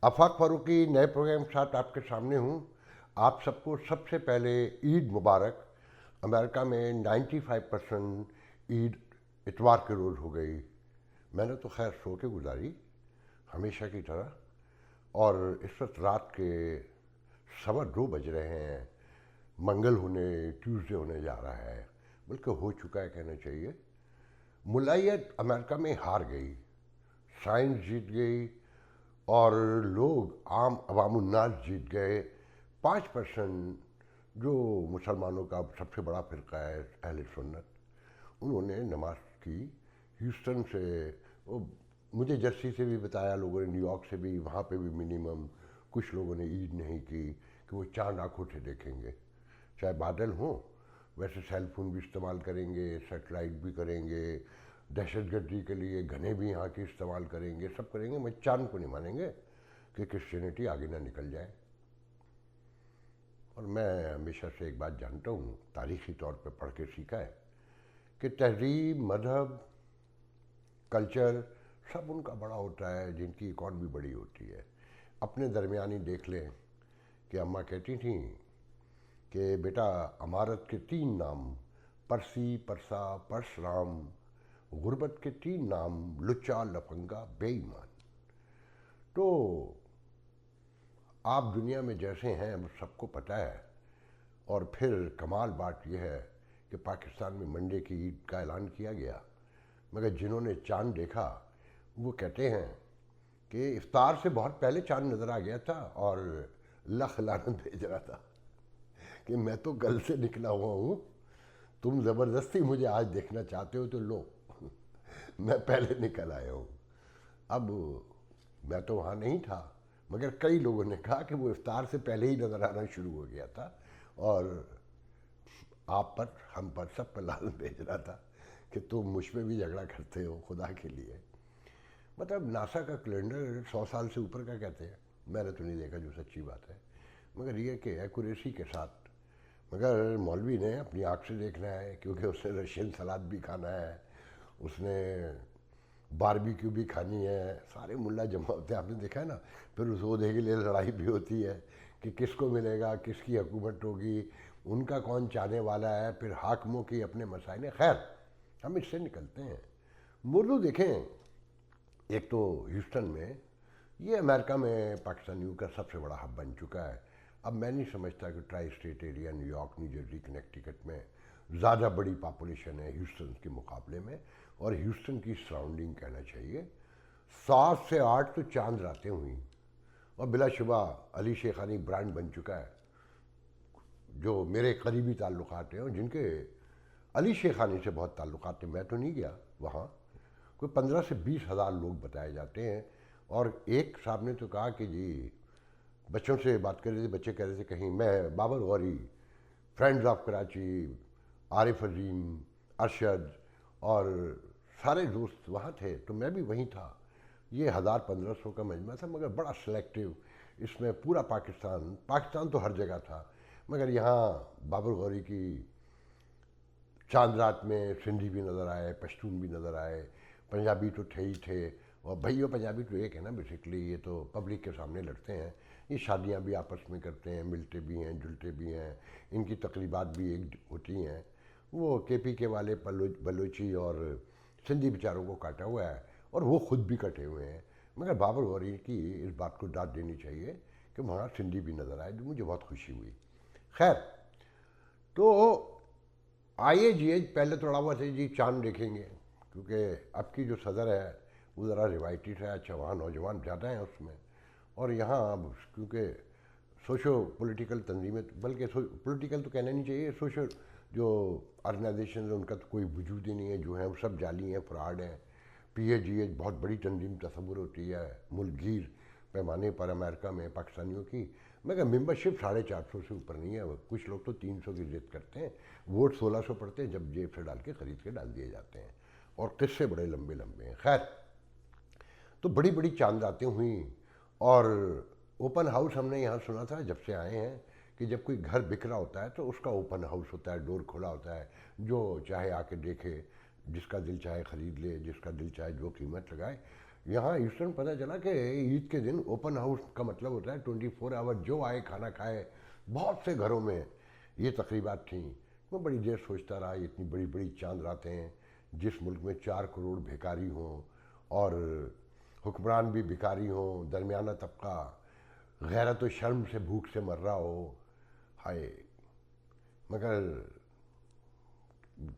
आफाक फारूकी नए प्रोग्राम के साथ आपके सामने हूँ। आप सबको सबसे पहले ईद मुबारक। अमेरिका में 95% ईद इतवार के रोज़ हो गई। मैंने तो खैर सो के गुजारी हमेशा की तरह। और इस वक्त रात के 2:15 बज रहे हैं। मंगल होने ट्यूसडे होने जा रहा है, बल्कि हो चुका है कहना चाहिए। मुलायत अमेरिका में हार गई, साइंस जीत गई और लोग आम अवामुन्नास जीत गए। 5% जो मुसलमानों का सबसे बड़ा फ़िरका है अहले सुन्नत, उन्होंने नमाज की ह्यूस्टन से। वो मुझे जर्सी से भी बताया लोगों ने, न्यूयॉर्क से भी, वहाँ पे भी मिनिमम कुछ लोगों ने ईद नहीं की कि वो चांद आँखों से देखेंगे। चाहे बादल हों, वैसे सेल फोन भी इस्तेमाल करेंगे, सेटेलाइट भी करेंगे, दहशतगर्दी के लिए घने भी यहाँ के इस्तेमाल करेंगे, सब करेंगे, मैं चांद को नहीं मानेंगे कि क्रिश्चियनिटी आगे ना निकल जाए। और मैं हमेशा से एक बात जानता हूँ, तारीख़ी तौर पे पढ़ के सीखा है कि तहज़ीब, मज़हब, कल्चर सब उनका बड़ा होता है जिनकी इकॉनमी बड़ी होती है। अपने दरमियान ही देख लें कि अम्मा कहती थीं कि बेटा अमारत के 3 नाम, परसी, परसा, परसराम, गुर्बत के 3 नाम, लुच्चा, लफंगा, बेईमान। तो आप दुनिया में जैसे हैं वो सबको पता है। और फिर कमाल बात यह है कि पाकिस्तान में मंडे की ईद का ऐलान किया गया, मगर जिन्होंने चांद देखा वो कहते हैं कि इफ्तार से बहुत पहले चांद नज़र आ गया था और लख लानत भेज रहा था कि मैं तो कल से निकला हुआ हूँ, तुम ज़बरदस्ती मुझे आज देखना चाहते हो तो लो मैं पहले निकल आया हूँ। अब मैं तो वहाँ नहीं था, मगर कई लोगों ने कहा कि वो इफ्तार से पहले ही नज़र आना शुरू हो गया था और आप पर, हम पर, सब पर लाल भेज रहा था कि तुम मुझ पे भी झगड़ा करते हो खुदा के लिए। मतलब नासा का कैलेंडर 100 साल से ऊपर का कहते हैं, मैंने तो नहीं देखा, जो सच्ची बात है, मगर ये कि एक्यूरेसी के साथ। मगर मौलवी ने अपनी आँख से देखना है, क्योंकि उसने रशियन सलाद भी खाना है, उसने बारबेक्यू भी खानी है, सारे मुल्ला जमा होते हैं, आपने देखा है ना। फिर उस ओहदे के लिए लड़ाई भी होती है कि किसको मिलेगा, किसकी हुकूमत होगी, उनका कौन चाहने वाला है, फिर हाकमों की अपने मसाइल। खैर, हम इससे निकलते हैं। मुर्दू देखें, एक तो ह्यूस्टन में, ये अमेरिका में पाकिस्तानियों का सबसे बड़ा हब बन चुका है। अब मैं नहीं समझता कि tri state area, New York, new Jersey, Connecticut में ज़्यादा बड़ी पॉपुलेशन है ह्यूस्टन के मुकाबले में। और ह्यूस्टन की सराउंडिंग कहना चाहिए, 7 से 8 तो चांद रातें हुई। और बिलाशुबा अली शेखानी ब्रांड बन चुका है, जो मेरे करीबी ताल्लुकात हैं और जिनके अली शेखानी से बहुत ताल्लुकात हैं। मैं तो नहीं गया वहाँ, कोई 15 से 20 हज़ार लोग बताए जाते हैं। और एक साहब ने तो कहा कि जी, बच्चों से बात कर रहे थे, बच्चे कह रहे थे कहीं, मैं बाबर गौरी, फ्रेंड्स ऑफ कराची, आरिफ अजीम, अरशद और सारे दोस्त वहाँ थे, तो मैं भी वहीं था। ये 1000-1500 का मजमा था, मगर बड़ा सिलेक्टिव। इसमें पूरा पाकिस्तान, पाकिस्तान तो हर जगह था, मगर यहाँ बाबर गौरी की चांद रात में सिंधी भी नज़र आए, पश्तून भी नज़र आए, पंजाबी तो थे ही थे। और भैया पंजाबी तो एक है ना बेसिकली, ये तो पब्लिक के सामने लड़ते हैं, ये शादियाँ भी आपस में करते हैं, मिलते भी हैं, जुलते भी हैं, इनकी तकरीबात भी एक होती हैं। वो केपी के वाले बलोची और सिंधी बेचारों को काटा हुआ है, और वो खुद भी कटे हुए हैं। मगर बाबर गौरी की इस बात को दाद देनी चाहिए कि वहाँ सिंधी भी नज़र आए, जो मुझे बहुत खुशी हुई। खैर, तो आइए जी, पहले थोड़ा बहुत है जी चांद देखेंगे, क्योंकि अब की जो सदर है वो ज़रा रिवायती है। अच्छा, वहाँ नौजवान ज़्यादा हैं उसमें। और यहाँ अब क्योंकि सोशो पॉलिटिकल तंजीमें, बल्कि पॉलिटिकल तो कहना नहीं चाहिए, सोशल जो ऑर्गेनाइजेशन है उनका तो कोई वजूद ही नहीं है, जो है वो सब जाली हैं, फ्रॉड हैं। PAGH बहुत बड़ी तंजीम तस्वुर होती है मुल्कगीर पैमाने पर अमेरिका में पाकिस्तानियों की, मगर मेंबरशिप 450 से ऊपर नहीं है। कुछ लोग तो 300 की जिद करते हैं, वोट 1600 पड़ते हैं, जब जेब से डाल के ख़रीद के डाल दिए जाते हैं, और किस्से बड़े लंबे लंबे हैं। खैर, तो बड़ी बड़ी चांद रातें हुई। और ओपन हाउस हमने यहाँ सुना था जब से आए हैं कि जब कोई घर बिक रहा होता है तो उसका ओपन हाउस होता है, डोर खुला होता है, जो चाहे आके देखे, जिसका दिल चाहे ख़रीद ले, जिसका दिल चाहे जो कीमत लगाए। यहाँ ईस्टर्न पता चला कि ईद के दिन ओपन हाउस का मतलब होता है 24 आवर जो आए खाना खाए। बहुत से घरों में ये तकरीबात थी। मैं बड़ी देर सोचता रहा, इतनी बड़ी बड़ी चांद रातें, जिस मुल्क में 4 करोड़ भिखारी हों और हुक्मरान भी भिखारी हों, दरमियाना तबका गैरत व शर्म से भूख से मर रहा हो। हाय, मगर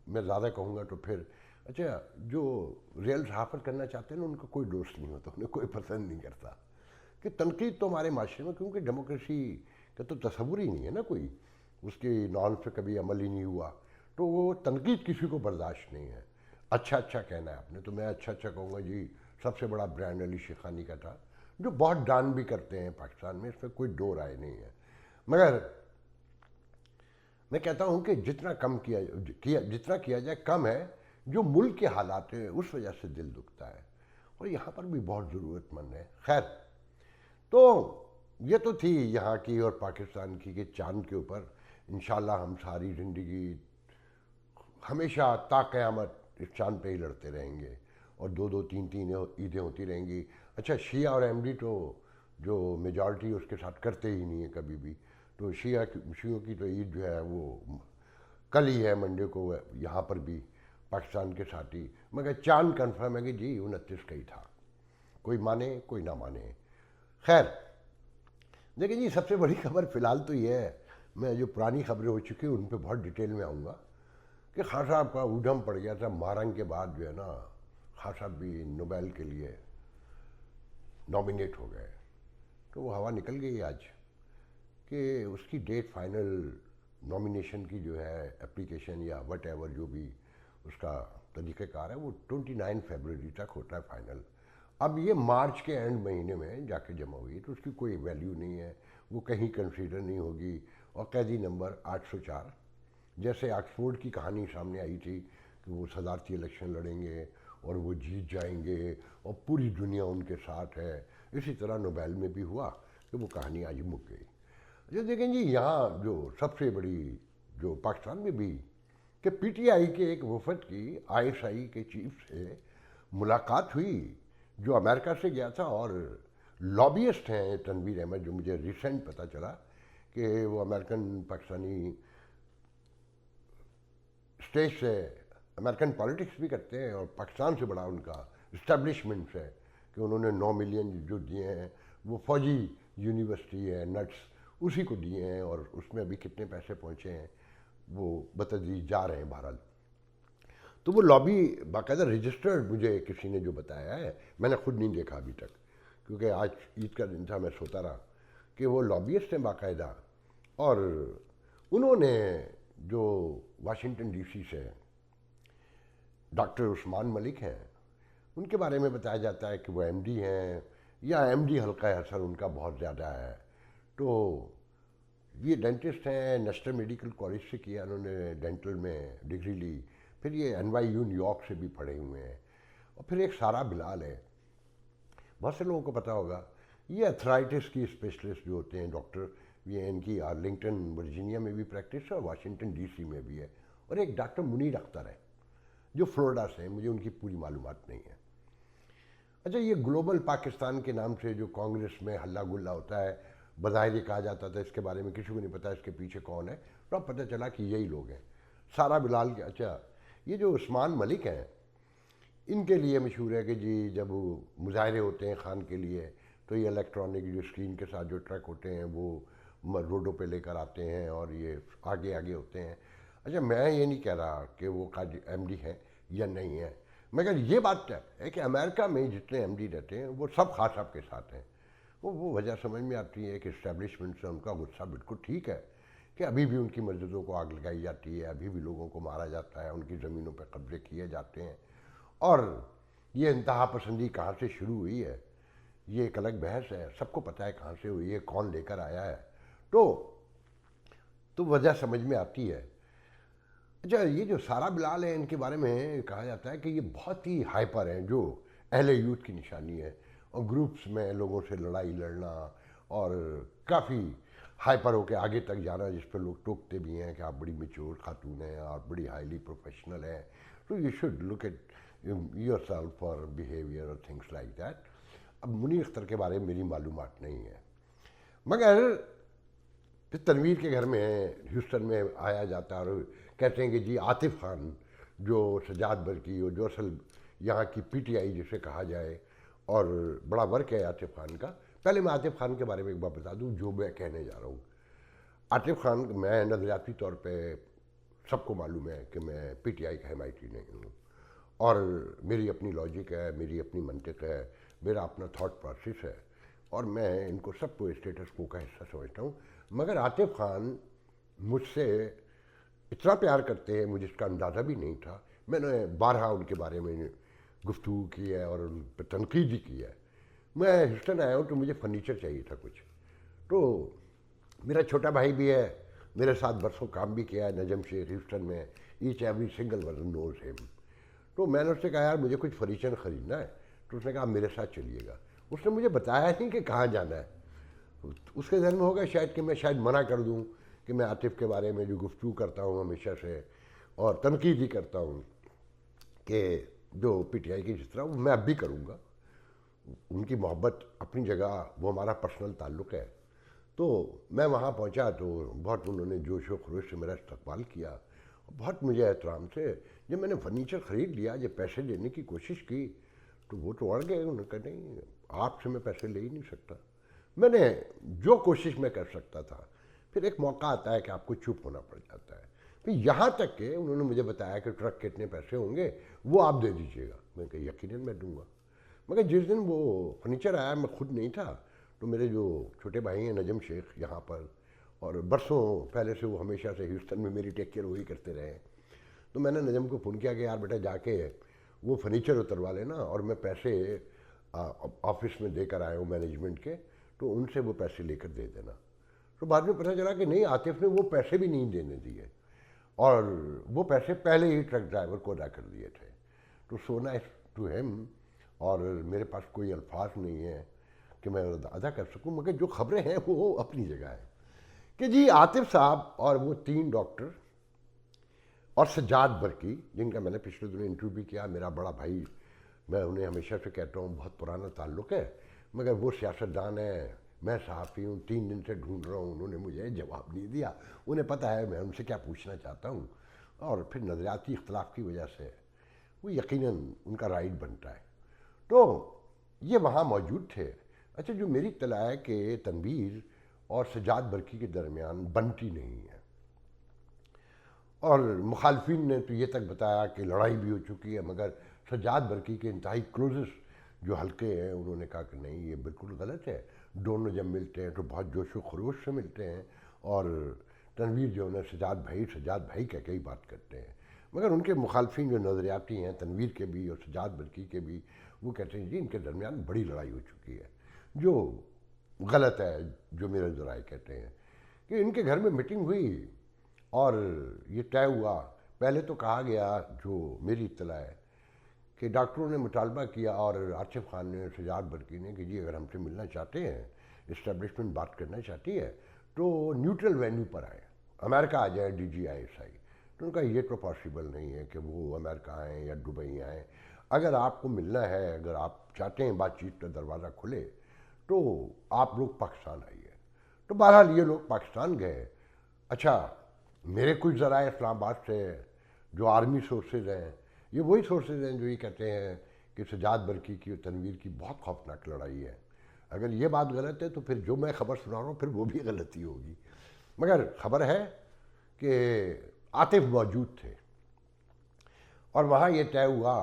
मैं ज़्यादा कहूँगा तो फिर अच्छा, जो रियल सहाफ़त करना चाहते हैं ना, उनका कोई दोस्त नहीं होता, उन्हें कोई पसंद नहीं करता कि तनकीद तो हमारे माशरे में, क्योंकि डेमोक्रेसी का तो तस्वुर ही नहीं है ना कोई, उसकी नॉर्म्स पे कभी अमल ही नहीं हुआ, तो वो तनकीद किसी को बर्दाश्त नहीं है। अच्छा अच्छा कहना है आपने, तो मैं अच्छा अच्छा कहूँगा जी। सबसे बड़ा ब्रांड अली शेखानी का था, जो बहुत डान भी करते हैं पाकिस्तान में, इसमें कोई दो राय नहीं है। मगर मैं कहता हूँ कि जितना कम जितना किया जाए कम है। जो मुल्क के हालात हैं उस वजह से दिल दुखता है, और यहाँ पर भी बहुत ज़रूरतमंद है। खैर, तो ये तो थी यहाँ की और पाकिस्तान की कि चांद के ऊपर इंशाल्लाह हम सारी ज़िंदगी हमेशा ता क़यामत इस चांद पे ही लड़ते रहेंगे, और दो दो तीन तीन ईदें होती रहेंगी। अच्छा, शिया और अहमदी तो जो मेजॉरिटी उसके साथ करते ही नहीं है कभी भी, तो शियों की तो ईद जो है वो कल ही है, मंडे को यहाँ पर भी पाकिस्तान के साथ ही। मगर चांद कन्फर्म है कि जी 29 का ही था, कोई माने कोई ना माने। खैर, देखिए जी, सबसे बड़ी खबर फ़िलहाल तो ये है, मैं जो पुरानी खबरें हो चुकी हैं उन पर बहुत डिटेल में आऊँगा, कि खान साहब का ऊधम पड़ गया था मारंग के बाद, जो है ना, खान साहब भी नोबेल के लिए नॉमिनेट हो गए। तो वो हवा निकल गई आज कि उसकी डेट फाइनल नॉमिनेशन की जो है एप्लीकेशन या वट एवर जो भी उसका तरीक़ेकार है, वो 29 फरवरी तक होता है फाइनल। अब ये मार्च के एंड महीने में जाके जमा हुई, तो उसकी कोई वैल्यू नहीं है, वो कहीं कंसीडर नहीं होगी। और कैदी नंबर 804, जैसे ऑक्सफोर्ड की कहानी सामने आई थी कि वो सदारती इलेक्शन लड़ेंगे और वो जीत जाएंगे और पूरी दुनिया उनके साथ है, इसी तरह नोबेल में भी हुआ कि वो कहानी आज मुक गई। जो देखें जी, यहाँ जो सबसे बड़ी जो पाकिस्तान में भी कि पीटीआई के एक वफद की आईएसआई के चीफ से मुलाकात हुई, जो अमेरिका से गया था, और लॉबियस्ट हैं तनवीर अहमद, जो मुझे रिसेंट पता चला कि वो अमेरिकन पाकिस्तानी स्टेज से अमेरिकन पॉलिटिक्स भी करते हैं, और पाकिस्तान से बड़ा उनका इस्टेब्लिशमेंट है कि उन्होंने 9 मिलियन जो दिए हैं वो फौजी यूनिवर्सिटी है नट्स उसी को दिए हैं, और उसमें अभी कितने पैसे पहुँचे हैं वो बतदरीज जा रहे हैं बहरहाल। तो वो लॉबी बाकायदा रजिस्टर्ड, मुझे किसी ने जो बताया है, मैंने खुद नहीं देखा अभी तक, क्योंकि आज ईद का दिन था, मैं सोता रहा, कि वो लॉबियस्ट हैं बाकायदा। और उन्होंने जो वाशिंगटन डीसी से डॉक्टर उस्मान मलिक हैं, उनके बारे में बताया जाता है कि वो एमडी हैं, या एमडी हल्का असर उनका बहुत ज़्यादा है। तो ये डेंटिस्ट हैं, नेशनल मेडिकल कॉलेज से किया उन्होंने, डेंटल में डिग्री ली, फिर ये NYU न्यूयॉर्क से भी पढ़े हुए हैं। और फिर एक सारा बिलाल है, बहुत से लोगों को पता होगा, ये अथराइटिस की स्पेशलिस्ट जो होते हैं डॉक्टर, ये इनकी आर्लिंगटन वर्जीनिया में भी प्रैक्टिस है और वाशिंगटन DC में भी है। और एक डॉक्टर मुनीर अख्तर है जो फ्लोरिडा से हैं, मुझे उनकी पूरी मालूमात नहीं है। अच्छा, ये ग्लोबल पाकिस्तान के नाम से जो कांग्रेस में हल्ला गुल्ला होता है, बज़ाहिर ये कहा जाता था इसके बारे में किसी को नहीं पता इसके पीछे कौन है, तो अब पता चला कि यही लोग हैं, सारा बिलाल के। अच्छा, ये जो उस्मान मलिक हैं, इनके लिए मशहूर है कि जी जब मुजाहरे होते हैं खान के लिए, तो ये इलेक्ट्रॉनिक जो स्क्रीन के साथ जो ट्रक होते हैं वो रोडों पे लेकर आते हैं, और ये आगे आगे होते हैं। अच्छा, मैं ये नहीं कह रहा कि वो काजी MD हैं या नहीं है, मगर ये बात है कि अमेरिका में जितने MD रहते हैं वो सब खास साहब के साथ हैं। वो वजह समझ में आती है कि इस्टेब्लिशमेंट से उनका गुस्सा बिल्कुल ठीक है कि अभी भी उनकी मस्जिदों को आग लगाई जाती है, अभी भी लोगों को मारा जाता है, उनकी ज़मीनों पर कब्जे किए जाते हैं। और ये इंतहा पसंदी कहाँ से शुरू हुई है, ये एक अलग बहस है, सबको पता है कहाँ से हुई है, कौन लेकर आया है, तो वजह समझ में आती है। अच्छा, ये जो सारा बिलाल है, इनके बारे में कहा जाता है कि ये बहुत ही हाइपर हैं, जो अहले यूथ की निशानी है, और ग्रुप्स में लोगों से लड़ाई लड़ना, और काफ़ी हाइपर होकर आगे तक जाना, जिस पर लोग टोकते भी हैं कि आप बड़ी मेच्योर खातून हैं, आप बड़ी हाईली प्रोफेशनल हैं, तो you should look at your self और बिहेवियर और थिंग्स लाइक दैट। अब मुनीर अख्तर के बारे में मेरी मालूमात नहीं है, मगर फिर तनवीर के घर में ह्यूस्टन में आया जाता और कहते हैं कि जी आतिफ खान जो सजाद बर्की और जो असल यहाँ की पीटीआई जिसे कहा जाए, और बड़ा वर्क है आतिफ खान का। पहले मैं आतिफ खान के बारे में एक बात बता दूँ जो मैं कहने जा रहा हूँ। आतिफ खान, मैं नज़रियाती तौर पे सबको मालूम है कि मैं पीटीआई का हिमायती नहीं हूँ, और मेरी अपनी लॉजिक है, मेरी अपनी मंतिक है, मेरा अपना थॉट प्रोसेस है, और मैं इनको सबको स्टेटस को का हिस्सा समझता हूँ। मगर आतिफ खान मुझसे इतना प्यार करते हैं, मुझे इसका अंदाज़ा भी नहीं था। मैंने बारहा उनके बारे में गुफ्तगू की है और उन पर तनकीद ही की है। मैं ह्यूस्टन आया हूँ तो मुझे फर्नीचर चाहिए था कुछ, तो मेरा छोटा भाई भी है, मेरे साथ बरसों काम भी किया है नजम शेख ह्यूस्टन में, each every single one knows him. तो मैंने उससे कहा यार मुझे कुछ फर्नीचर ख़रीदना है, तो उसने कहा मेरे साथ चलिएगा। उसने मुझे बताया नहीं कि कहाँ जाना है। उसके जहन में होगा शायद कि मैं शायद मना कर दूँ कि मैं आतिफ के बारे में जो गुफ्तगू करता हूँ हमेशा से और तनकीद ही करता हूँ कि जो पीटीआई की जिस तरह वो मैं अब भी करूँगा। उनकी मोहब्बत अपनी जगह, वो हमारा पर्सनल ताल्लुक़ है। तो मैं वहाँ पहुँचा तो बहुत उन्होंने जोश व खरोश से मेरा इस्तकबाल किया, बहुत मुझे एहतराम से। जब मैंने फर्नीचर ख़रीद लिया, जब पैसे देने की कोशिश की तो वो तो अड़ गए। उन्होंने कहा नहीं, आपसे मैं पैसे ले ही नहीं सकता। मैंने जो कोशिश मैं कर सकता था, फिर एक मौका आता है कि आपको चुप होना पड़ जाता है। फिर यहाँ तक कि उन्होंने मुझे बताया कि ट्रक के इतने पैसे होंगे वो आप दे दीजिएगा। मैं कहा यकीनन मैं दूंगा। मगर जिस दिन वो फर्नीचर आया मैं खुद नहीं था, तो मेरे जो छोटे भाई हैं नजम शेख यहाँ पर, और बरसों पहले से वो हमेशा से ह्यूस्टन में मेरी टेक केयर वही करते रहे, तो मैंने नजम को फ़ोन किया कि यार बेटा जाके वो फर्नीचर उतरवा लेना, और मैं पैसे ऑफिस में देकर आया हूँ मैनेजमेंट के, तो उनसे वो पैसे लेकर दे देना। तो बाद में पता चला कि नहीं, आतिफ ने वो पैसे भी नहीं देने दिए, और वो पैसे पहले ही ट्रक ड्राइवर को अदा कर दिए थे। तो सो नाइस टू हिम, और मेरे पास कोई अल्फाज नहीं है कि मैं अदा कर सकूं। मगर जो खबरें हैं वो अपनी जगह है कि जी आतिफ साहब और वो 3 डॉक्टर और सज्जाद बर्की, जिनका मैंने पिछले दिनों इंटरव्यू भी किया, मेरा बड़ा भाई, मैं उन्हें हमेशा से कहता हूँ, बहुत पुराना ताल्लुक़ है। मगर वो सियासतदान है, मैं सहाफ़ी हूँ, 3 दिन से ढूंढ रहा हूँ, उन्होंने मुझे जवाब नहीं दिया। उन्हें पता है मैं उनसे क्या पूछना चाहता हूँ, और फिर नज़रियाती इख्तलाफ की वजह से वो यकीनन उनका राइट बनता है। तो ये वहाँ मौजूद थे। अच्छा, जो मेरी इत्तला है कि तनवीर और सज्जाद बर्की के दरमियान बनती नहीं है, और मुखालफिन ने तो ये तक बताया कि लड़ाई भी हो चुकी है, मगर सज्जाद बर्की के इंतहाई क्लोजेस्ट जो हल्के हैं उन्होंने कहा कि नहीं, ये बिल्कुल गलत है। दोनों जब मिलते हैं तो बहुत जोश व खरोश से मिलते हैं, और तनवीर जो है सज्जाद भाई कह के ही बात करते हैं। मगर उनके मुखालफिन जो नज़रियाती हैं, तनवीर के भी और सज्जाद बर्की के भी, वो कहते हैं जी इनके दरमियान बड़ी लड़ाई हो चुकी है, जो गलत है। जो मेरे ज़राए कहते हैं कि इनके घर में मीटिंग हुई और ये तय हुआ। पहले तो कहा गया, जो मेरी इत्तला है, कि डॉक्टरों ने मुतालबा किया और आतिफ खान ने, सज्जाद बर्की ने, कि जी अगर हमसे मिलना चाहते हैं, इस्टेब्लिशमेंट बात करना चाहती है, तो न्यूट्रल वेन्यू पर आए, अमेरिका आ जाए DGISI। तो उनका ये तो पॉसिबल नहीं है कि वो अमेरिका आएँ या दुबई आएँ। अगर आपको मिलना है, अगर आप चाहते हैं बातचीत का दरवाज़ा खुले, तो आप लोग पाकिस्तान आइए। तो बहरहाल ये लोग पाकिस्तान गए। अच्छा, मेरे कुछ ज़राए इस्लामाबाद से जो आर्मी सोर्सेज हैं, ये वही सोर्सेज हैं जो ये कहते हैं कि सज्जाद बर्की की और तनवीर की बहुत खौफनाक लड़ाई है। अगर ये बात गलत है तो फिर जो मैं खबर सुना रहा हूँ फिर वो भी गलती होगी। मगर खबर है कि आतिफ मौजूद थे, और वहाँ ये तय हुआ,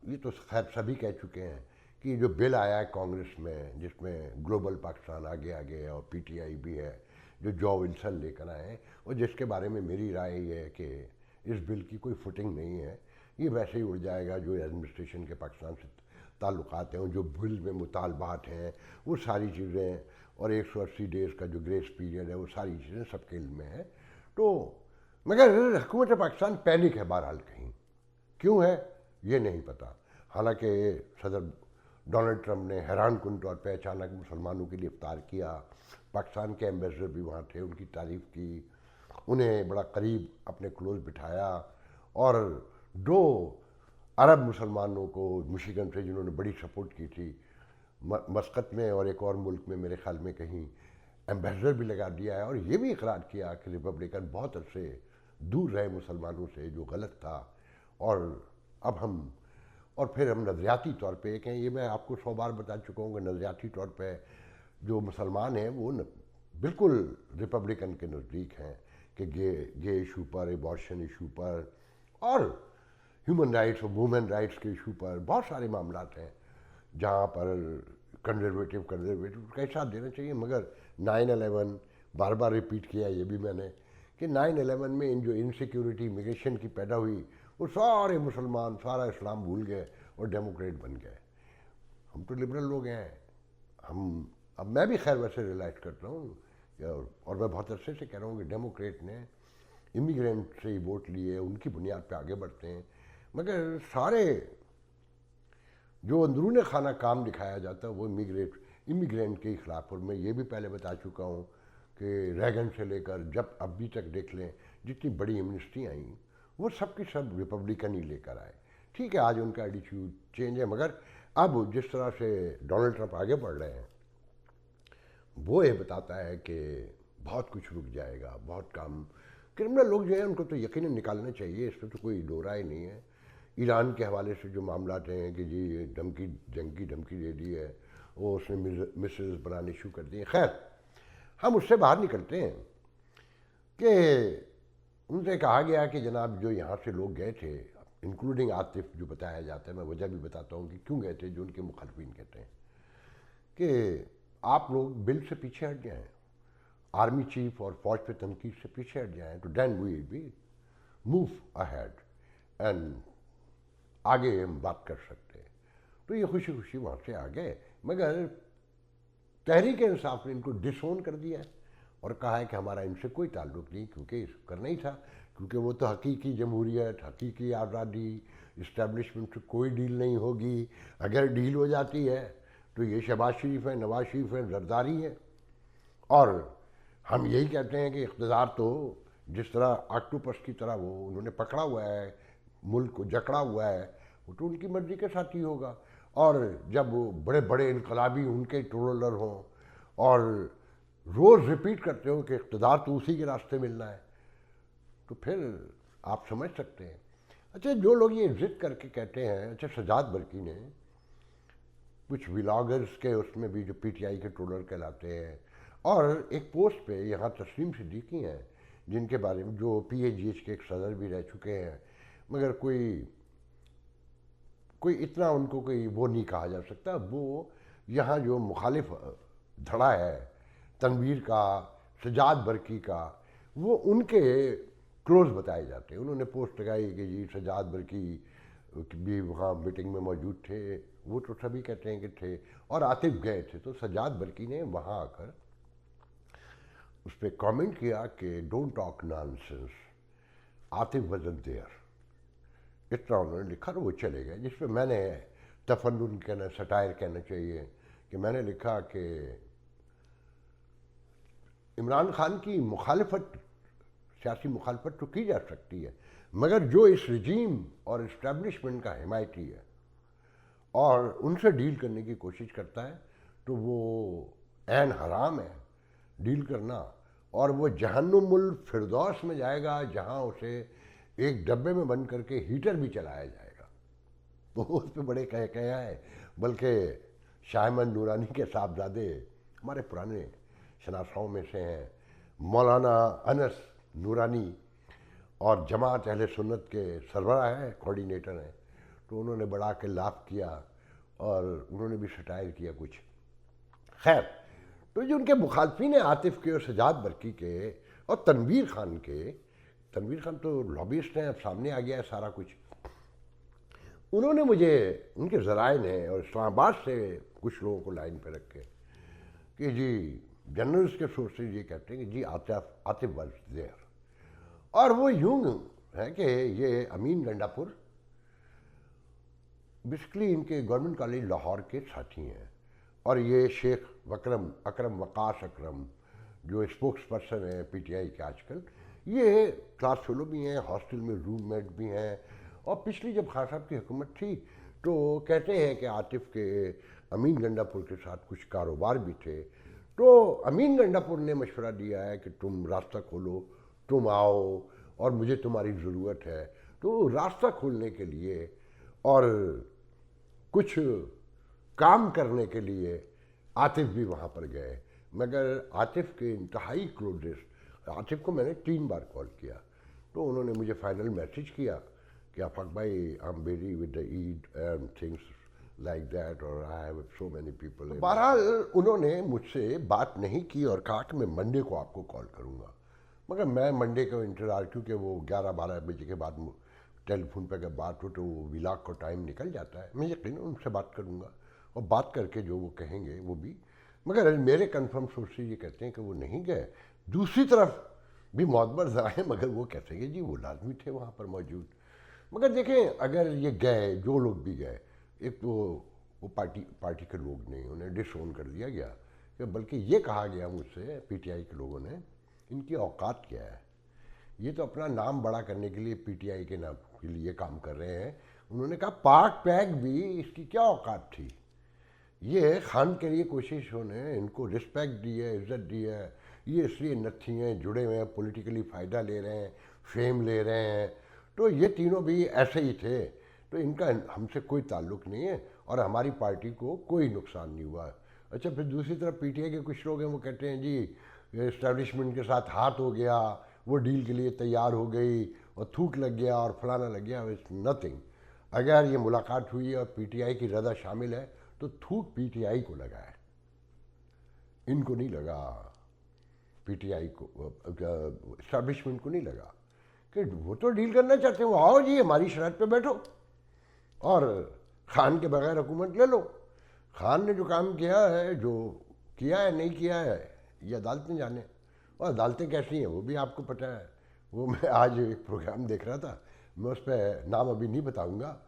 ये तो खैर सभी कह चुके हैं, कि जो बिल आया है कांग्रेस में, जिसमें ग्लोबल पाकिस्तान आगे आगे और PTI भी है, जो जॉ विल्सन लेकर आए हैं, और जिसके बारे में मेरी राय ये है कि इस बिल की कोई फुटिंग नहीं है, ये वैसे ही उड़ जाएगा। जो एडमिनिस्ट्रेशन के पाकिस्तान से ताल्लुकात हैं, जो बिल में मुतालबात हैं, वो सारी चीज़ें, और 180 डेज़ का जो ग्रेस पीरियड है, वो सारी चीज़ें सबके इल्म में है। तो मगर हुकूमत पाकिस्तान पैनिक है बहरहाल, कहीं क्यों है ये नहीं पता। हालांकि सदर डोनाल्ड ट्रंप ने हैरान कुन तौर पर अचानक मुसलमानों के लिए इफ्तार किया, पाकिस्तान के एम्बेसडर भी वहाँ थे, उनकी तारीफ़ की, उन्हें बड़ा करीब अपने क्लोज बिठाया, और 2 अरब मुसलमानों को मिशिगन से जिन्होंने बड़ी सपोर्ट की थी, मस्कत में और एक और मुल्क में मेरे ख्याल में कहीं एम्बेसडर भी लगा दिया है, और ये भी इकरार किया कि रिपब्लिकन बहुत अरसे दूर रहे मुसलमानों से, जो गलत था। और अब हम, और फिर हम नज़रियाती तौर पे एक हैं, ये मैं आपको 100 बार बता चुका हूँ कि नज़रियाती तौर पे जो मुसलमान हैं वो बिल्कुल रिपब्लिकन के नज़दीक हैं कि गे इशू पर, एबॉर्शन इशू पर और ह्यूमन राइट्स और वुमेन राइट्स के इशू पर बहुत सारे मामला हैं जहाँ पर कंजर्वेटिव का साथ देना चाहिए। मगर 9/11 बार बार रिपीट किया ये भी मैंने कि 9/11 में इन जो इनसिक्योरिटी इमिग्रेशन की पैदा हुई, वो सारे मुसलमान सारा इस्लाम भूल गए और डेमोक्रेट बन गए। हम तो लिबरल लोग हैं। हम, अब मैं भी खैर वैसे रियलाइज करता हूँ, और मैं बहुत अरसे से कह रहा हूँ कि डेमोक्रेट ने इमिग्रेंट से ही वोट लिए, उनकी बुनियाद पे आगे बढ़ते हैं। मगर सारे जो अंदरून खाना काम दिखाया जाता है वो इमिग्रेंट के खिलाफ। और मैं ये भी पहले बता चुका हूँ कि रैगन से लेकर जब अभी तक देख लें जितनी बड़ी एमनिस्टी आई, वो सब की सब रिपब्लिकन ही लेकर आए। ठीक है, आज उनका एटीट्यूड चेंज है, मगर अब जिस तरह से डोनाल्ड ट्रंप आगे बढ़ रहे हैं वो ये बताता है कि बहुत कुछ रुक जाएगा, बहुत काम। क्रिमिनल लोग जो हैं उनको तो यकीनन निकालना चाहिए, इसमें तो कोई दो राय नहीं है। ईरान के हवाले से जो मामला हैं कि जी ये जंग की धमकी दे दी है, वो उसने मिसाइल्स बनाने शुरू कर दिए। खैर, हम उससे बाहर निकलते हैं कि उनसे कहा गया कि जनाब जो यहाँ से लोग गए थे, इंक्लूडिंग आतिफ जो बताया जाता है, मैं वजह भी बताता हूँ कि क्यों गए थे, जो उनके मुखालफिन कहते हैं कि आप लोग बिल से पीछे हट जाएं, आर्मी चीफ और फौज पे तनकीद से पीछे हट जाएं, तो then we be move ahead and आगे हम बात कर सकते हैं। तो ये खुशी खुशी वहाँ से आ गए, मगर तहरीक इंसाफ ने इनको डिसोन कर दिया है और कहा है कि हमारा इनसे कोई ताल्लुक नहीं, क्योंकि करना ही था, क्योंकि वो तो हकीकी जमहूरियत, हकीकी आज़ादी, इस्टेब्लिशमेंट से कोई डील नहीं होगी। अगर डील हो जाती है तो ये शहबाज शरीफ है, नवाज शरीफ है, जरदारी है। और हम यही कहते हैं कि इक़्तिदार तो जिस तरह ऑक्टोपस की तरह वो उन्होंने पकड़ा हुआ है, मुल्क को जकड़ा हुआ है, वो तो उनकी मर्ज़ी के साथ ही होगा। और जब वो बड़े बड़े इनकलाबी उनके ट्रोलर हों और रोज़ रिपीट करते हो कि इक़्तिदार तो उसी के रास्ते मिलना है, तो फिर आप समझ सकते हैं। अच्छा, जो लोग ये जिद करके कहते हैं, अच्छा सजाद बरकी ने कुछ व्लॉगर्स के उसमें भी जो पीटीआई के ट्रोलर कहलाते हैं, और एक पोस्ट पे यहाँ तस्लीम सिद्दीकी हैं जिनके बारे में, जो पीएजीएच के एक सदर भी रह चुके हैं, मगर कोई इतना उनको कोई वो नहीं कहा जा सकता। वो यहाँ जो मुखालिफ धड़ा है तनवीर का, सजाद बरकी का, वो उनके क्लोज बताए जाते हैं। उन्होंने पोस्ट लगाई कि जी सजाद बरकी भी वहाँ मीटिंग में मौजूद थे, वो तो सभी कहते हैं कि थे, और आतिफ गए थे। तो सजाद बरकी ने वहाँ आकर उस पर कॉमेंट किया कि डोंट टॉक नॉनसेंस, आतिफ वजन देयर, इतना उन्होंने लिखा तो वो चले गए। जिस पर मैंने तफन्नुन कहना, सटायर कहना चाहिए, कि मैंने लिखा कि इमरान खान की मुखालफत, सियासी मुखालफत तो की जा सकती है, मगर जो इस रजीम और इस्टेब्लिशमेंट का हिमायती है और उनसे डील करने की कोशिश करता है, तो वो ऐन हराम है डील करना, और वो जहन्नुमुल फिरदौस में जाएगा जहाँ उसे एक डब्बे में बंद करके हीटर भी चलाया जाएगा। तो उस पर बड़े कह है। बल्कि शाहमन नूरानी के साहबजादे हमारे पुराने शनासाओं में से हैं, मौलाना अनस नूरानी, और जमात अहले सुन्नत के सरबराह हैं, कोऑर्डिनेटर हैं, तो उन्होंने बड़ा के लाभ किया और उन्होंने भी सटायर किया कुछ। खैर, तो जो उनके मुखालफिन हैं आतिफ के और सजाद बरकी के और तनवीर खान के, तनवीर खान तो लॉबिस्ट हैं, अब सामने आ गया है सारा कुछ, उन्होंने मुझे उनके ज़राए ने और इस्लामाबाद से कुछ लोगों को लाइन पे रख के कि जी जर्नलिस्ट के सोर्सेज ये कहते हैं कि जी आतिफ वाज देयर, और वो यूं है कि ये अमीन गंडापुर बेसिकली इनके गवर्नमेंट कॉलेज लाहौर के साथी हैं, और ये शेख अकरम वकास अकरम जो स्पोक्स पर्सन है पीटीआई के आजकल, ये क्लास फेलो भी हैं, हॉस्टल में रूममेट भी हैं, और पिछली जब खान साहब की हुकूमत थी तो कहते हैं कि आतिफ के अमीन गंडापुर के साथ कुछ कारोबार भी थे, तो अमीन गंडापुर ने मशवरा दिया है कि तुम रास्ता खोलो, तुम आओ और मुझे तुम्हारी ज़रूरत है। तो रास्ता खोलने के लिए और कुछ काम करने के लिए आतिफ भी वहाँ पर गए, मगर आतिफ के इंतहाई क्लोजेस्ट, आतिफ को मैंने 3 बार कॉल किया तो उन्होंने मुझे फाइनल मैसेज किया कि आफाक भाई I am busy with the Eid and things like that और I have so many people. बहरहाल उन्होंने मुझसे बात नहीं की और कहा कि मैं मंडे को आपको कॉल करूँगा, मगर मैं मंडे का इंतज़ार, क्योंकि वो 11-12 बजे के बाद टेलीफोन पर अगर बात हो तो वो विलाग को टाइम निकल जाता है। मैं यकीन उनसे बात करूँगा और बात करके जो वो कहेंगे वो भी, मगर मेरे कंफर्म सोर्सेज ये कहते हैं कि वो नहीं गए। दूसरी तरफ भी मोतबर ज़राए मगर वो कहते हैं जी वो लाजमी थे वहाँ पर मौजूद। मगर देखें, अगर ये गए, जो लोग भी गए, एक तो वो पार्टी के लोग नहीं, उन्हें डिसोन कर दिया गया, कि बल्कि ये कहा गया मुझसे पीटीआई के लोगों ने, इनकी औकात क्या है, ये तो अपना नाम बड़ा करने के लिए पीटीआई के नाम के लिए काम कर रहे हैं। उन्होंने कहा पाक पैक भी इसकी क्या औकात थी, ये खान के लिए कोशिश होने इनको रिस्पेक्ट दी है, इज्जत दी है, ये इसलिए नत्थी हैं, जुड़े हुए हैं, पॉलिटिकली फ़ायदा ले रहे हैं, फेम ले रहे हैं, तो ये तीनों भी ऐसे ही थे, तो इनका हमसे कोई ताल्लुक़ नहीं है और हमारी पार्टी को कोई नुकसान नहीं हुआ। अच्छा, फिर दूसरी तरफ पीटीआई के कुछ लोग हैं, वो कहते हैं जी इस्टेब्लिशमेंट के साथ हाथ हो गया, वो डील के लिए तैयार हो गई और थूक लग गया और फलाना लग गया। It's nothing. अगर ये मुलाकात हुई और पीटीआई की रजा शामिल है तो थूक पीटीआई को लगा है, इनको नहीं लगा, पीटीआई को, इस्टेब्लिशमेंट को नहीं लगा, कि वो तो डील करना चाहते हैं, वो आओ जी हमारी शर्त पे बैठो और खान के बगैर हुकूमत ले लो। खान ने जो काम किया है, जो किया है नहीं किया है, ये अदालतें जाने, और अदालतें कैसी हैं वो भी आपको पता है। वो मैं आज एक प्रोग्राम देख रहा था, मैं उस पर नाम अभी नहीं बताऊंगा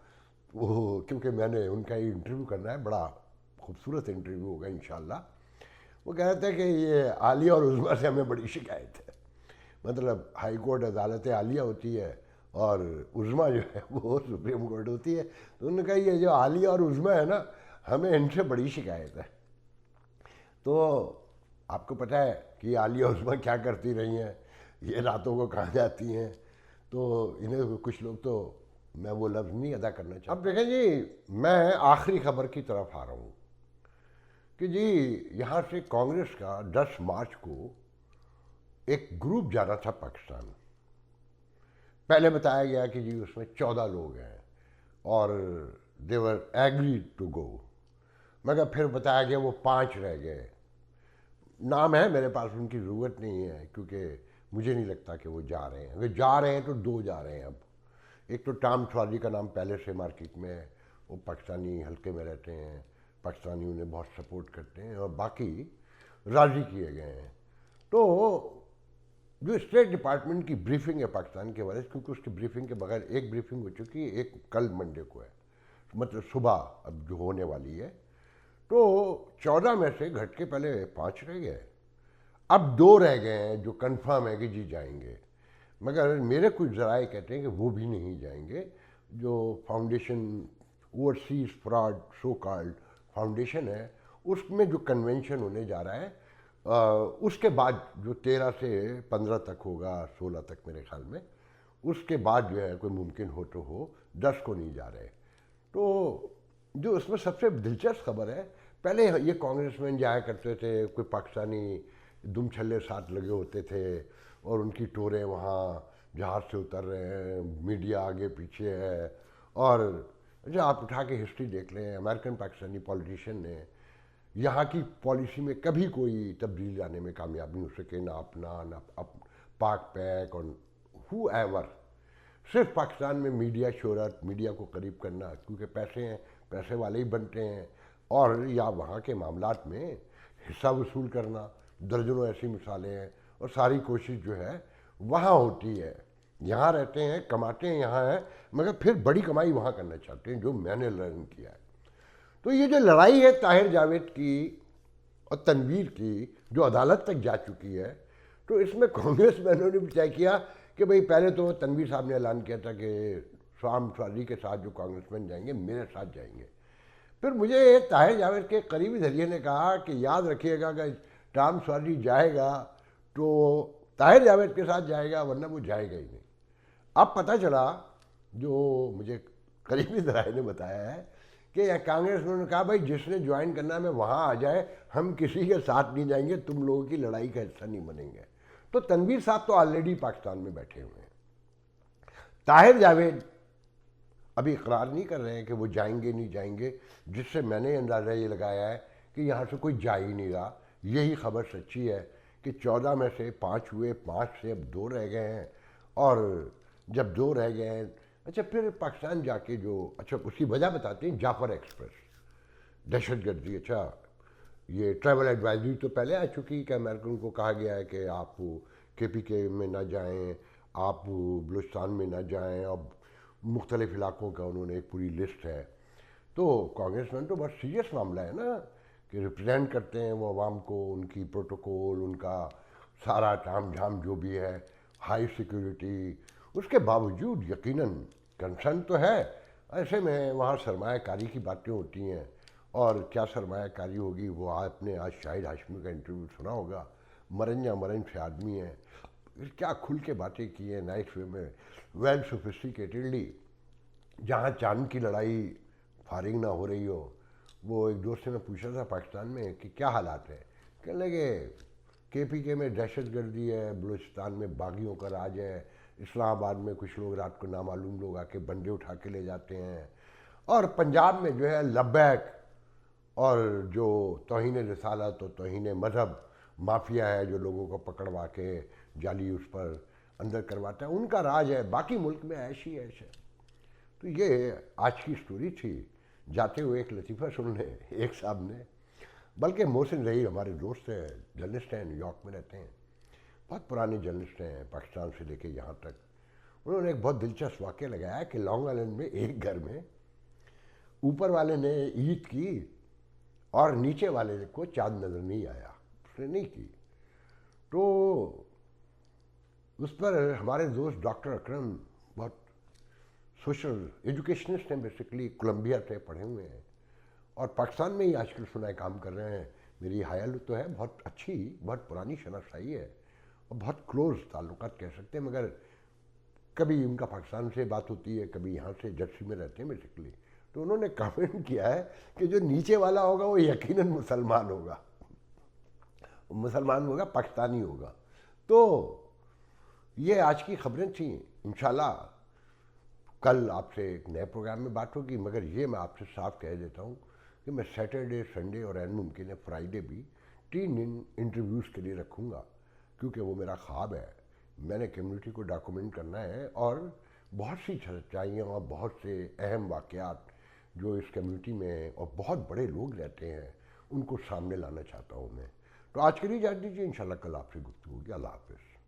वो, क्योंकि मैंने उनका ही इंटरव्यू करना है, बड़ा खूबसूरत इंटरव्यू होगा इंशाल्लाह। वो कह रहे थे कि ये आलिया और उज़्मा से हमें बड़ी शिकायत है, मतलब हाई कोर्ट अदालत आलिया होती है और उज़्मा जो है वो सुप्रीम कोर्ट होती है, तो उन्होंने कहा ये जो आलिया और उज़्मा है ना, हमें इनसे बड़ी शिकायत है। तो आपको पता है कि आलिया और उज़्मा क्या करती रही हैं, ये रातों को कहाँ जाती हैं, तो इन्हें कुछ लोग, तो मैं वो लफ्ज़ नहीं अदा करना चाहता। अब देखें जी, मैं आखिरी खबर की तरफ आ रहा हूँ कि जी यहाँ से कांग्रेस का 10 मार्च को एक ग्रुप जाना था पाकिस्तान। पहले बताया गया कि जी उसमें 14 लोग हैं और देवर एग्री टू गो, मगर फिर बताया गया वो 5 रह गए। नाम है मेरे पास, उनकी ज़रूरत नहीं है, क्योंकि मुझे नहीं लगता कि वो जा रहे हैं। अगर जा रहे हैं तो 2 जा रहे हैं। अब एक तो टाम स्वादी का नाम पहले से मार्केट में है, वो पाकिस्तानी हल्के में रहते हैं, पाकिस्तानी उन्हें बहुत सपोर्ट करते हैं, और बाकी राज़ी किए गए हैं। तो जो स्टेट डिपार्टमेंट की ब्रीफिंग है पाकिस्तान के बारे में, क्योंकि उसकी ब्रीफिंग के बगैर एक ब्रीफिंग हो चुकी है, एक कल मंडे को है, मतलब सुबह अब जो होने वाली है, तो 14 में से घट के पहले 5 रह गए, अब 2 रह गए हैं जो कंफर्म है कि जी जाएंगे। मगर मेरे कुछ ज़राए कहते हैं कि वो भी नहीं जाएंगे। जो foundation overseas fraud so called foundation है, उसमें जो कन्वेंशन होने जा रहा है, उसके बाद जो 13 से 15 तक होगा, 16 तक मेरे ख्याल में, उसके बाद जो है कोई मुमकिन हो तो हो, 10 को नहीं जा रहे। तो जो उसमें सबसे दिलचस्प खबर है, पहले ये कांग्रेसमैन जाया करते थे, कोई पाकिस्तानी दुम छल्ले साथ लगे होते थे और उनकी टोरें वहाँ जहाज़ से उतर रहे हैं, मीडिया आगे पीछे है, और जो आप उठा के हिस्ट्री देख लें, अमेरिकन पाकिस्तानी पॉलिटिशियन ने यहाँ की पॉलिसी में कभी कोई तब्दीली लाने में कामयाब नहीं हो सके, ना अपना ना पाक पैक और हु एवर। सिर्फ पाकिस्तान में मीडिया शोहरत, मीडिया को करीब करना, क्योंकि पैसे हैं, पैसे वाले ही बनते हैं, और या वहाँ के मामलात में हिस्सा वसूल करना, दर्जनों ऐसी मिसालें हैं, और सारी कोशिश जो है वहाँ होती है। यहाँ रहते हैं, कमाते हैं यहाँ हैं, मगर फिर बड़ी कमाई वहाँ करना चाहते हैं, जो मैंने लर्न किया है। तो ये जो लड़ाई है ताहिर जावेद की और तनवीर की, जो अदालत तक जा चुकी है, तो इसमें कांग्रेस मैनों ने भी तय किया कि भाई पहले तो तनवीर साहब ने ऐलान किया था कि शाम स्वारी के साथ जो कांग्रेसमैन जाएंगे मेरे साथ जाएंगे। फिर मुझे ताहिर जावेद के करीबी जरिए ने कहा कि याद रखिएगा कि राम स्वारी जाएगा तो ताहिर जावेद के साथ जाएगा, वरना वो जाएगा ही नहीं। अब पता चला, जो मुझे करीबी जराए ने बताया है कि यह कांग्रेस ने कहा भाई जिसने ज्वाइन करना है मैं वहाँ आ जाए, हम किसी के साथ नहीं जाएंगे, तुम लोगों की लड़ाई का हिस्सा नहीं बनेंगे। तो तनवीर साहब तो ऑलरेडी पाकिस्तान में बैठे हुए हैं। ताहिर जावेद अभी इकरार नहीं कर रहे हैं कि वो जाएंगे नहीं जाएंगे, जिससे मैंने अंदाज़ा ये लगाया है कि यहाँ से कोई जा ही नहीं रहा। यही खबर सच्ची है कि 14 में से 5 हुए, 5 से अब 2 रह गए हैं। और जब 2 रह गए हैं, अच्छा फिर पाकिस्तान जाके जो, अच्छा उसकी वजह बताते हैं, जाफर एक्सप्रेस दहशतगर्दी। अच्छा ये ट्रैवल एडवाइजरी तो पहले आ चुकी कि अमेरिकन को कहा गया है कि आप KPK में ना जाएं, आप बलूचिस्तान में ना जाएं, अब मुख्तलिफ इलाकों का उन्होंने एक पूरी लिस्ट है। तो कांग्रेसमैन तो बहुत सीरियस मामला है ना, कि रिप्रेजेंट करते हैं वो आवाम को, उनकी प्रोटोकॉल, उनका सारा ताम झाम जो भी है, हाई सिक्योरिटी, उसके बावजूद यकीनन कंसर्न तो है। ऐसे में वहाँ सरमायाकारी की बातें होती हैं, और क्या सरमायाकारी होगी वो आपने आज शाहिद हाशमी का इंटरव्यू सुना होगा। मरन या मरन से आदमी है, क्या खुल के बातें की हैं नाइस वे में, वेल सोफिस्टिकेटेडली। जहाँ चांद की लड़ाई फारिग ना हो रही हो। वो एक दोस्त से मैं पूछा था पाकिस्तान में कि क्या हालात है, कहने लगे KPK में दहशतगर्दी है, बलूचिस्तान में बागियों का राज है, इस्लामाबाद में कुछ लोग रात को नामालूम लोग आके बंदे उठा के ले जाते हैं, और पंजाब में जो है लब्बैक और जो तौहीन रिसालत और तौहीन मज़हब माफिया है, जो लोगों को पकड़वा के जाली उस पर अंदर करवाता है, उनका राज है। बाकी मुल्क में ऐश ही ऐश है। तो ये आज की स्टोरी थी। जाते हुए एक लतीफ़ा सुन लें, एक साहब ने, बल्कि मोहसिन रही हमारे दोस्त हैं, जर्नलिस्ट हैं, न्यूयॉर्क में रहते हैं, बहुत पुराने जर्नलिस्ट हैं, पाकिस्तान से लेके यहाँ तक। उन्होंने एक बहुत दिलचस्प वाक़या लगाया कि लॉन्ग आइलैंड में एक घर में ऊपर वाले ने ईद की और नीचे वाले को चाँद नज़र नहीं आया, उसने नहीं की। तो उस पर हमारे दोस्त डॉक्टर अकरम, बहुत सोशल एजुकेशनिस्ट हैं, बेसिकली कोलंबिया से पढ़े हुए हैं और पाकिस्तान में ही आजकल सुनाए काम कर रहे हैं। मेरी हायल तो है, बहुत अच्छी, बहुत पुरानी शनाख्ताई है और बहुत क्लोज ताल्लुकात कह सकते हैं, मगर कभी उनका पाकिस्तान से बात होती है, कभी यहाँ से, जर्सी में रहते हैं बेसिकली। तो उन्होंने कमेंट किया है कि जो नीचे वाला होगा वो यकीनन मुसलमान होगा, मुसलमान होगा, पाकिस्तानी होगा। तो ये आज की खबरें थी। इंशाल्लाह कल आपसे एक नए प्रोग्राम में बात होगी, मगर ये मैं आपसे साफ कह देता हूँ कि मैं सैटरडे, संडे और एन मुमकिन है फ्राइडे भी 3 दिन इंटरव्यूज़ के लिए रखूँगा, क्योंकि वो मेरा ख्वाब है। मैंने कम्युनिटी को डॉक्यूमेंट करना है और बहुत सी सच्चाइयाँ और बहुत से अहम वाक़यात जो इस कम्युनिटी में और बहुत बड़े लोग रहते हैं उनको सामने लाना चाहता हूँ मैं। तो आज के लिए इजाज़त दीजिए, इंशाल्लाह कल आपसे गुफ्तगू होगी। अल्लाह हाफ़िज़।